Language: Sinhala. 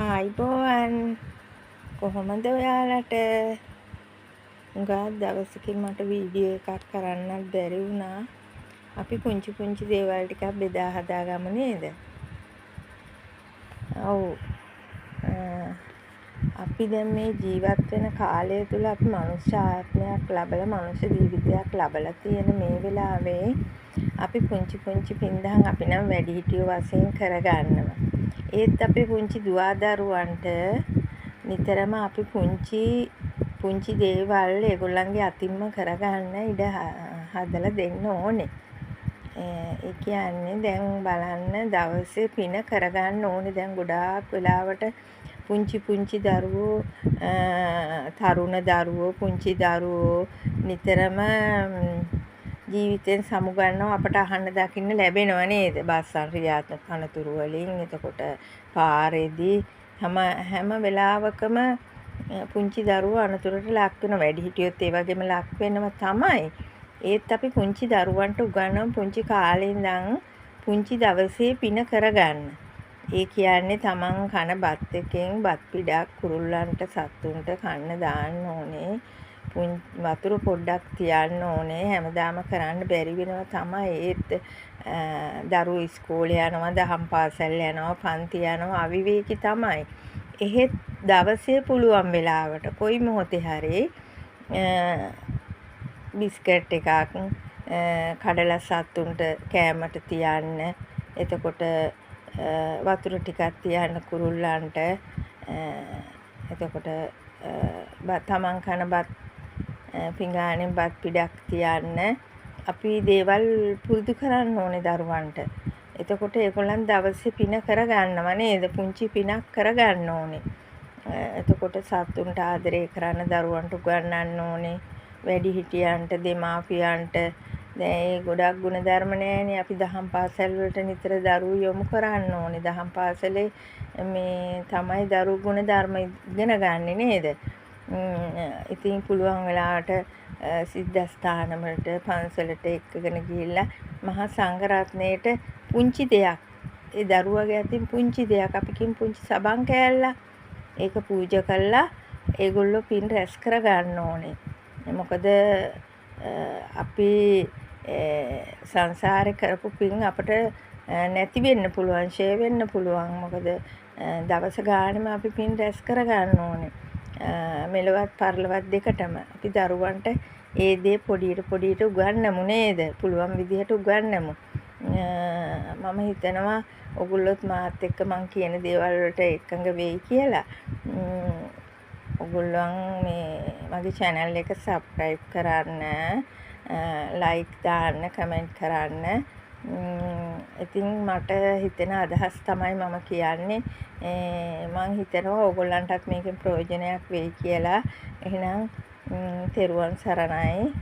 ආයිබෝවන් කොහොමද ඔයාලට හුඟක් දවසකින් මට වීඩියෝ එකක් කරන්නත් බැරි වුණා. අපි පුංචි දේවල් ටිකක් බෙදා හදාගමු නේද? ඔව්. අපි දැන් මේ ජීවත් වෙන කාලය තුල අපි මනුෂ්‍ය ආත්මයක් ලබලා මනුෂ්‍ය ජීවිතයක් ලබලා තියෙන මේ වෙලාවේ අපි පුංචි පින්දහම් අපි නම් වැඩිහිටියෝ වශයෙන් කරගන්නවා. ඒත් අපි පුංචි දුවදරුවන්ට නිතරම අපි පුංචි දේවල් ඒගොල්ලන්ගේ අතින්ම කරගන්න ඉඩ හදලා දෙන්න ඕනේ. ඒ කියන්නේ දැන් බලන්න දවසේ පින කරගන්න ඕනේ. දැන් ගොඩාක් වෙලාවට පුංචි දරුවෝ තරුණ දරුවෝ පුංචි දරුවෝ නිතරම ජීවිතෙන් සමුගන්නවා අපට අහන්න දකින්න ලැබෙනව නේද? බස්සන් ක්‍රියාත්මක අනතුරු වලින් එතකොට පාරේදී හැම වෙලාවකම පුංචි දරුවෝ අනතුරට ලක් වෙන වැඩිහිටියොත් ඒ වගේම ලක් වෙනවා තමයි. ඒත් අපි පුංචි දරුවන්ට උගන්වන පුංචි කාලේ ඉඳන් පුංචි දවසේ පින කරගන්න. ඒ කියන්නේ තමන් කන බත් එකෙන් බත් පිඩක් කුරුල්ලන්ට සත්තුන්ට කන්න දාන්න ඕනේ. වතුර පොඩ්ඩක් තියන්න ඕනේ. හැමදාම කරන්න බැරි වෙනවා තමයි. ඒත් දරුවෝ ඉස්කෝලේ යනවා, දහම් පාසල් යනවා, පන්ති යනවා, අවිවේකී තමයි. එහෙත් දවසේ පුළුවන් වෙලාවට කොයි මොහොතේ හරි බිස්කට් එකක් කඩලා සත්තුන්ට කෑමට තියන්න. එතකොට වතුර ටිකක් තියන්න කුරුල්ලන්ට. එතකොට තමන් කන බත් පිඟානෙන් බත් පිඩක් තියන්න. අපි දේවල් පුරුදු කරන්න ඕනේ දරුවන්ට. එතකොට ඒගොල්ලන් දවසේ පින කරගන්නව නේද? පුංචි පිනක් කරගන්න ඕනේ. එතකොට සත්තුන්ට ආදරය කරන්න දරුවන්ට උගන්වන්න ඕනේ. වැඩිහිටියන්ට දෙමාපියන්ට දැන් ඒ ගොඩක් ගුණධර්ම නැහැනේ. අපි දහම් පාසල් වලට නිතර දරුවෝ යොමු කරන්න ඕනේ. දහම් පාසලේ මේ තමයි දරුවෝ ගුණධර්ම ඉගෙන ගන්නෙ නේද? ඉතින් පුළුවන් වෙලාවට සිද්ධාස්ථාන වලට පන්සලට එක්කගෙන ගිහිල්ලා මහා සංඝරත්නයේට පුංචි දෙයක් ඒ දරුවගේ අතින් පුංචි දෙයක් අපිකින් පුංචි සබන් කෑල්ලක් ඒක පූජා කළා ඒගොල්ලෝ පින් රැස් කර ගන්න ඕනේ. මොකද අපි සංසාරේ කරපු පින් අපට නැති වෙන්න පුළුවන්, ෂේ වෙන්න පුළුවන්. මොකද දවස ගානෙම අපි පින් රැස් කර ගන්න ඕනේ. මෙලවත් පරලවත් දෙකටම අපි දරුවන්ට ඒ දේ පොඩියට උගන්වමු නේද? පුළුවන් විදිහට උගන්වමු. මම හිතනවා ඔගොල්ලොත් මාත් එක්ක මං කියන දේවල් වලට එකඟ වෙයි කියලා. ඔගොල්ලන් මේ මගේ channel එක subscribe කරන්න, like දාන්න, comment කරන්න. ඉතින් මට හිතෙන අදහස් තමයි මම කියන්නේ. මං හිතනවා ඕගොල්ලන්ටත් මේකෙන් ප්‍රයෝජනයක් වෙයි කියලා. එහෙනම් තෙරුවන් සරණයි.